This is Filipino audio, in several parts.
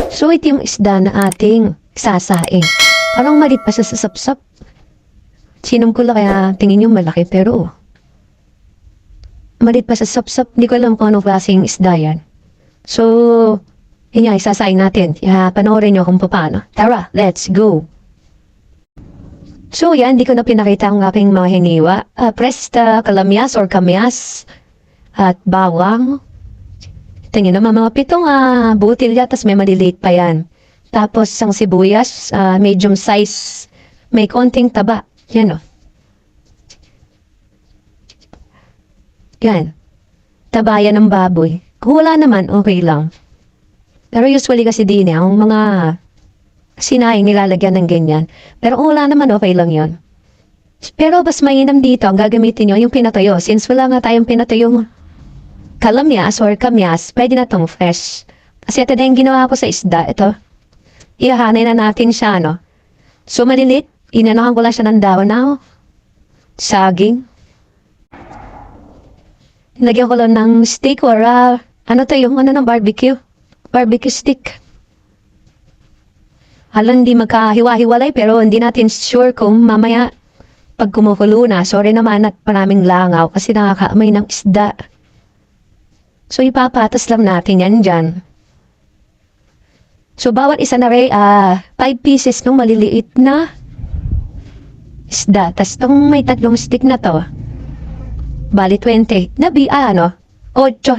So, ito yung isda na ating sasaing. Parang malit pa siya sa sapsap. Sinom ko lang kaya tingin yung malaki pero malit pa sa sapsap. Hindi ko alam kung anong klaseng isda yan. So, yun nga, isasaing natin. Panoorin nyo kung paano. Tara, let's go! So yan, di ko na pinakita ang aking mga hiniwa. Presta, kalamyas or kamyas, at bawang. Tingin naman mga pitong butilya, tas may maliliit pa yan. Tapos ang sibuyas, medium size, may konting taba. Yan o. Yan. Taba yan ng baboy. Kung wala naman, okay lang. Pero usually kasi din ang mga sinaing nilalagyan ng ganyan. Pero kung wala naman, okay lang yon. Pero mas mainam dito, ang gagamitin nyo yung pinatuyo. Since wala nga tayong pinatuyong kalamyas or kamyas, pwede na tong fresh. Kasi ito na yung ginawa ko sa isda. Ito, ihahanay na natin siya, no? So, malilit. Inanahan ko lang siya ng daon na, saging. Lagyan ko lang ng stick or, ano to yung, ng barbecue? Barbecue stick. Halang hindi magkahiwa-hiwalay pero hindi natin sure kung mamaya pag kumukulo na. Sorry naman at maraming langaw kasi nakakaamoy ng isda. So ipapatas lang natin yan dyan. So bawat isa na rin, 5 pieces nung maliliit na isda. Tas nung may 3 stick na to, bali 20. 8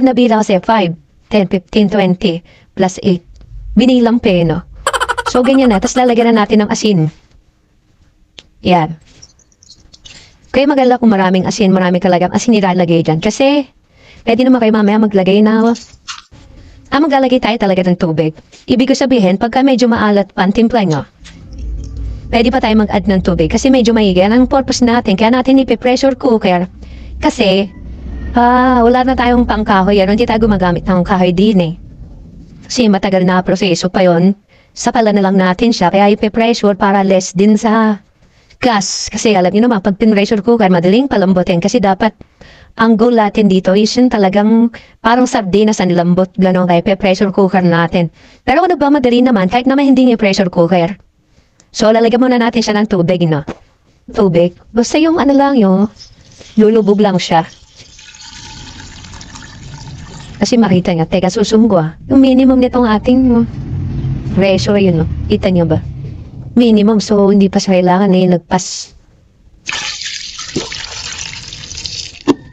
na bilang kasi 5, 10, 15, 20, plus 8. Binilang peno. So, ganyan na. Tapos lalagyan na natin ng asin. Yan. Kaya maganda kung maraming asin, marami talagang asin nilalagay dyan. Kasi, pwede naman kayo mamaya maglagay na, maglalagay tayo talaga ng tubig. Ibig ko sabihin, pagka medyo maalat pa ang timpla nyo, pwede pa tayo mag-add ng tubig. Kasi medyo maigi. Ang purpose natin, kaya natin ipi-pressure cooker. Kasi, wala na tayong pangkahoy. Hindi tayo gumagamit ng kahoy din eh. Kasi matagal na proseso pa yon. Sapala na lang natin siya, kaya ipe-pressure para less din sa gas. Kasi alam niyo naman, pag pin-pressure cooker, madaling palambutin. Kasi dapat, ang goal natin dito is yung talagang parang sardinas na nilambot, gano'n, kaya ipe-pressure cooker natin. Pero kung nagmamadali naman, kahit naman hindi i-pressure cooker. So, lalagyan muna natin siya ng tubig, no? Tubig. Basta yung lang yung lulubog lang siya. Kasi makita niya, teka, susunggo yung minimum nitong ating, pressure yun, no? Kita niyo ba? Minimum, so hindi pa sa kailangan lagpas.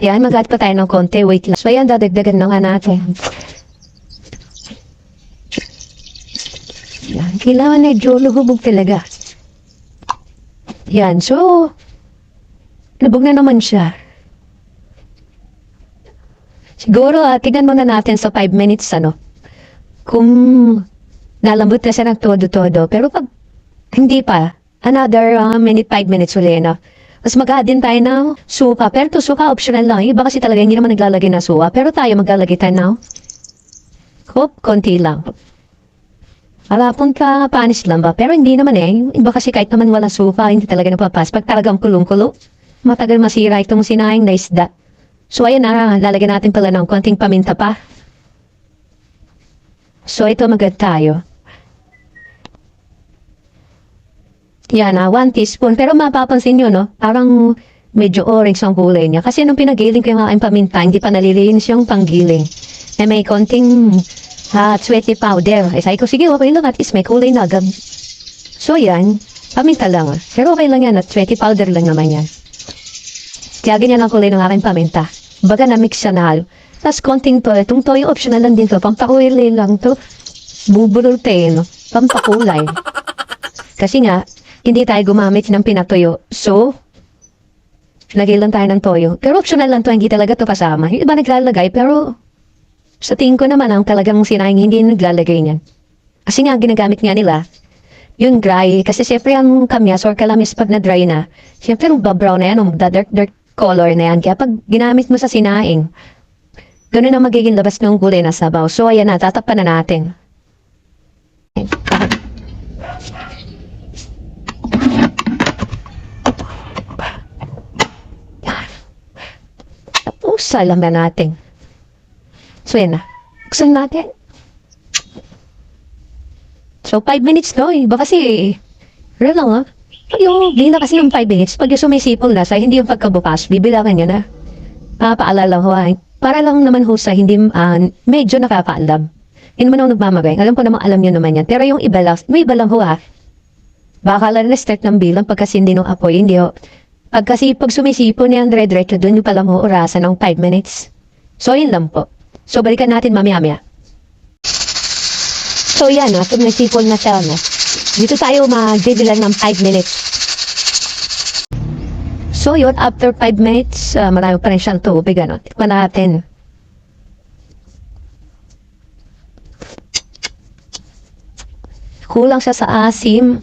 Yan, mag-add pa tayo ng konti. Wait lang. So, yan, dadagdagan na nga natin. Yan, kailangan medyo lubog talaga. Yan, so, lubog na naman siya. Siguro, tignan muna natin sa 5 minutes, kung nalambot na siya ng todo-todo. Pero pag hindi pa, another 5 minutes uli, Mas mag-add din tayo ng suka. Pero to suka, optional lang. Iba kasi talaga hindi naman naglalagay ng suka. Pero tayo maglalagay tayo ng konti lang. Alapon ka, panis lang ba? Pero hindi naman Yung iba kasi kahit naman wala suka, hindi talaga napapas. Pag talagang kulong-kulo, matagal masira itong sinaing na isda. So ayan na, lalagyan natin pala ng konting paminta pa. So ito mag-add tayo. Yan 1 teaspoon. Pero mapapansin nyo, parang medyo orange ang kulay niya. Kasi nung pinagiling ko yung aking paminta, hindi pa nalilinis yung panggiling. May konting sweaty powder. Sabi ko, sige, okay lang. At least may kulay na agad. So yan, paminta lang. Pero okay lang yan at sweaty powder lang naman yan. Kaya ganyan ang kulay ng aking paminta. Baga na-mix siya na halo. Tapos konting toyo. Itong toyo optional lang din to. Pampakulay lang to. Bubulol tayo, pampakulay. Kasi nga, hindi tayo gumamit ng pinatuyo. So, lagay lang tayo ng toyo. Pero optional lang to, hindi talaga to kasama. Yung iba naglalagay, pero sa tingin ko naman ang talagang sinaing hindi naglalagay niyan. Kasi nga, ginagamit nga nila, yung dry. Kasi siyempre ang kamyas or kalamis pag na-dry na, siyempre magbabrown na yan, magda-dark color na yan. Kaya pag ginamit mo sa sinaing, ganun ang magiging labas ng gulay na sabaw. So, ayan na, tatapan na natin. Salam na natin. So, yan na. Buksan natin. So, 5 minutes, no? Iba kasi, ano lang, ah. Yung, di na kasi yung 5 minutes. Pag yung sumisipol na sa hindi yung pagkabukas, bibilangan nyo na. Paalala ko, para lang naman ho sa hindi, medyo nakakaalam. Hindi naman ako nagmamagay. Alam ko namang alam nyo naman yan. Pero yung iba lang, may iba lang ho, baka lang na-start ng bilang pagkasindi ng apoy, hindi ho. Pag sumisipol niya ang dire-diretso, doon yung pala mo orasan ng 5 minutes. So, yun lang po. So, balikan natin mamaya-maya. So, yan, pag nagsipol na siya, dito tayo magbibilan ng 5 minutes. So, yun, after 5 minutes, marami pa rin siyang tubig, Tikman natin. Kulang siya sa asim,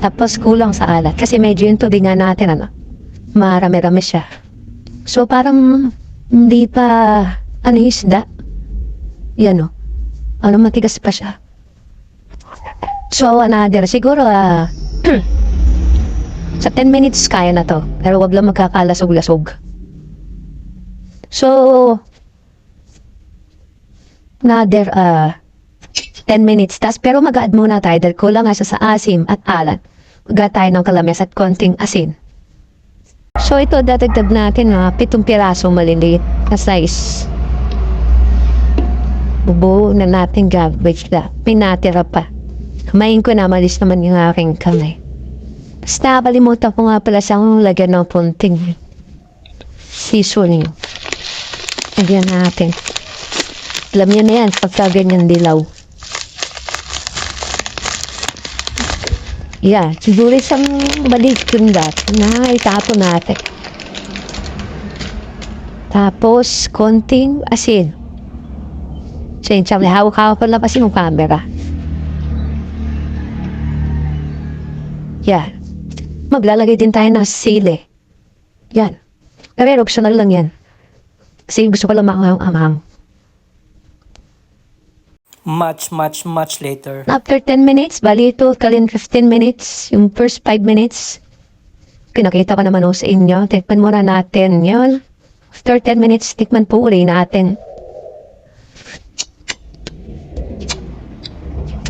tapos kulang sa alat. Kasi medyo yung tubig nga natin, marami-rami siya. So, parang hindi pa, isda. Yan, matigas pa siya. So, another, siguro, sa 10 minutes kaya na to. Pero wag lang magkakalasog-lasog. So, another, 10 minutes. Pero mag-add muna tayo dahil kulang nga sa asim at alat. Mag-add tayo ng kalamis at konting asin. So, ito, dadagdag natin, 7 piraso maliliit na size. Bubuo na natin garbage na. Pinatira pa. Kamain ko na, malis naman yung aking kamay. Basta, kalimutan ko nga pala siyang lagyan ng punting seasoning. Lagyan natin. Alam niya na yan, pagka ganyan dilaw. Yeah, siguro isang balik kundat na itapo natin. Tapos, konting asin. So, yun, sabi, hawak-hawak pala kasi yung camera. Yan. Maglalagay din tayo ng sili. Yan. Pero optional lang yan. Kasi gusto ko lang maanghang-anghang. Much later. After 10 minutes, bali ito, kalin 15 minutes, yung first 5 minutes. Pinakita ko naman sa inyo. Tikman muna natin yun. After 10 minutes, tikman po uli natin.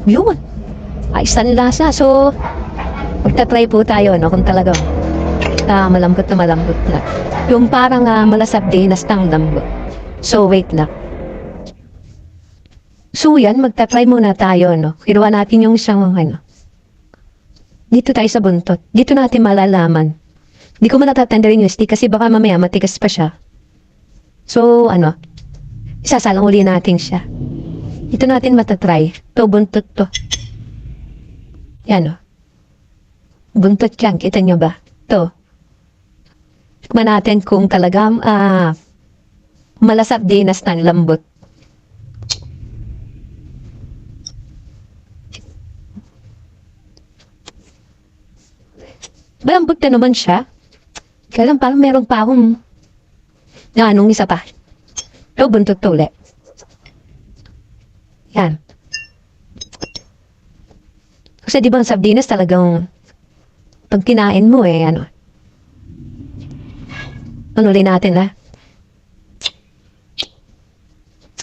Yun. Ayos na lasa. So, magta-try po tayo, kung talagang malambot na malambot na. Yung parang malasap dinas ng lambot. So, wait lang. So, yan, magta-try muna tayo, Kinuha natin yung isang, dito tayo sa buntot. Dito natin malalaman. Hindi ko matatanda rin yung stick kasi baka mamaya matigas pa siya. So, isasalang uli natin siya. Dito natin matatry. Ito, buntot to. Yan, buntot yan. Kita nyo ba? Ito. Tikman natin kung talagang, malasap dinas ng lambot. Malambot na naman siya. Kaya lang parang meron pa akong anong isa pa. Ito, buntot to ulit. Yan. Kasi di ba ang sardinas talagang pag kinain mo ulit natin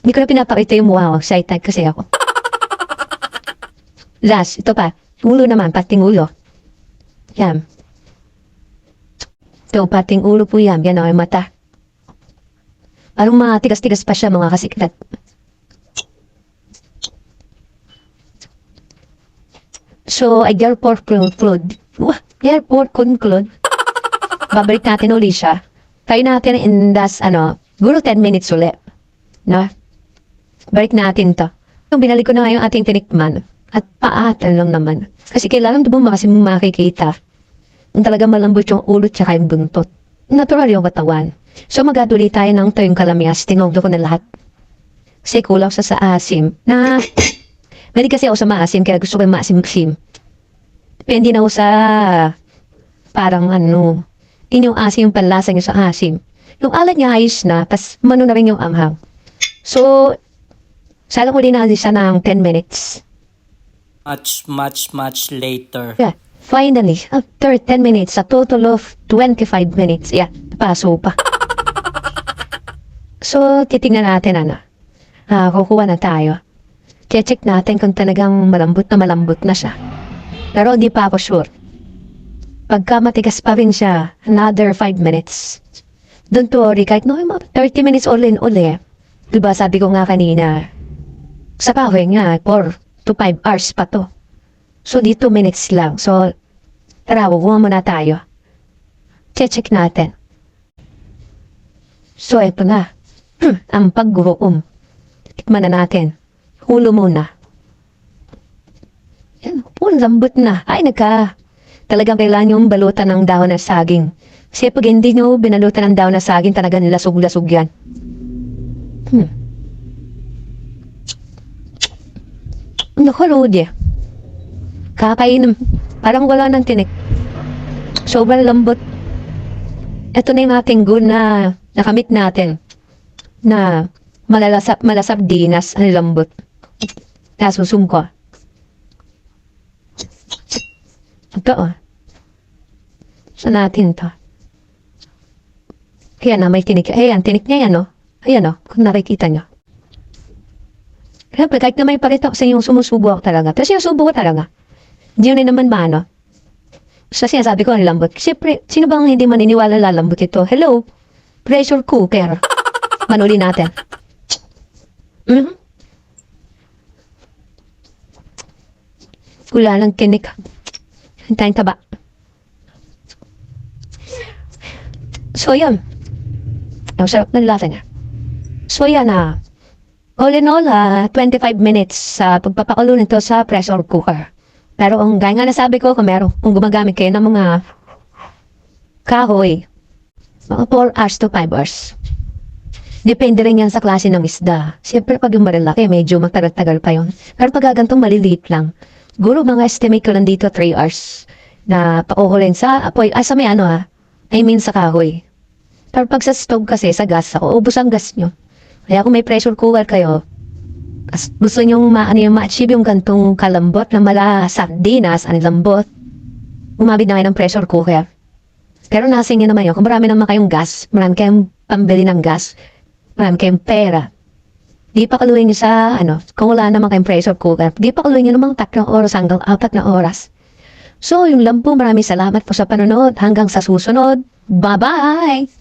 Hindi ko na pinapakita yung mukha ko. Excited kasi ako. Last, ito pa. Ulo naman, pating ulo. Yan. Ito, pating ulo po yan. Yan yung mata. Parang mga tigas-tigas pa siya, mga kasiklat. So, I therefore conclude. Babalik natin ulit siya. Try natin in das, guro 10 minutes ulit. Balik natin to. Yung binalik ko na nga yung ating tinikman. At paatan lang naman. Kasi kailangan doon mo kasi makikita. Yung talaga malambot yung ulo tsaka yung buntot. Natural yung katawan. So, mag-aduli tayo ng yung kalamyas. Tinogdo ko na lahat. Kasi kulang sa asim. Mali kasi ako sa maasim, kaya gusto ko yung maasim-sim. Depende na ako sa parang inyong asim yung panlasa niyo sa asim. Yung alat niya ayos na, tas na rin yung anghang. So, salang ko din natin siya ng 10 minutes. Much later. Yeah, finally, after 10 minutes, a total of 25 minutes. Yeah, paso pa. So, titignan natin, kukuha na tayo. Check natin kung talagang malambot na siya. Pero hindi pa ako sure. Pagka matigas pa rin siya, another 5 minutes. Don't worry, kahit no, 30 minutes uli. Diba sabi ko nga kanina, sa kahoy nga, 4 to 5 hours pa to. So, di 2 minutes lang. So, tara, huwag muna tayo. Check natin. So, eto na. Ang pag-guom. Tikman na natin. Ulo muna. Yan, lambot na. Ay, talagang kailangan yung balutan ng dahon ng saging. Kasi pag hindi nyo binalutan ng dahon ng saging, talagang lasog-lasog yan. Naku, Rudy. Kakainom. Parang wala ng tinik. Sobrang lambot. Ito na yung ating good na nakamit natin. Na malasap dinas. Ang lambot. Nasusum ko. Ito Saan natin to? Kaya na may tinik. Ayan, tinik niya yan, Ayan, kung nakikita nyo. Kaya kahit na may parito kasi yung sumusubo ako talaga. Pero sinusubo ko talaga. Hindi yun naman maano. Sa sinasabi ko, ang lambot. Siyempre, sino bang hindi maniniwala lalambot ito? Hello? Pressure cooker. Manuli natin. Wala lang tinik. Hintayin taba. So, yan. Ang sarap ng lasa niya. So, yan all in all, 25 minutes sa pagpapakulo nito sa pressure cooker. Pero gaya nga nasabi ko, kung gumagamit kayo ng mga kahoy, mga 4 hours to 5 hours. Depende rin yan sa klase ng isda. Siyempre, pag yung malalaki, medyo magtagal-tagal pa yun. Pero pag gantong maliliit lang, guro mga estimate ko lang dito 3 hours na pauhulin sa apoy. Sa may I mean sa kahoy. Pero pag sa stove kasi, sa gas, ubos ang gas nyo. Kaya kung may pressure cooker kayo, gusto nyo ma-achieve yung gantong kalambot na sardinas, ang lambot, umabit na kayo ng pressure cooker. Pero nasing nyo naman yun, kung marami naman kayong gas, marami kayong pambili ng gas, marami kayong pera, di pa kaluin nyo sa, kung wala naman kayong pressure cooker, di pa kaluin nyo namang 3 oras hanggang 4 na oras. So, yung lampo, maraming salamat po sa panonood. Hanggang sa susunod. Bye-bye!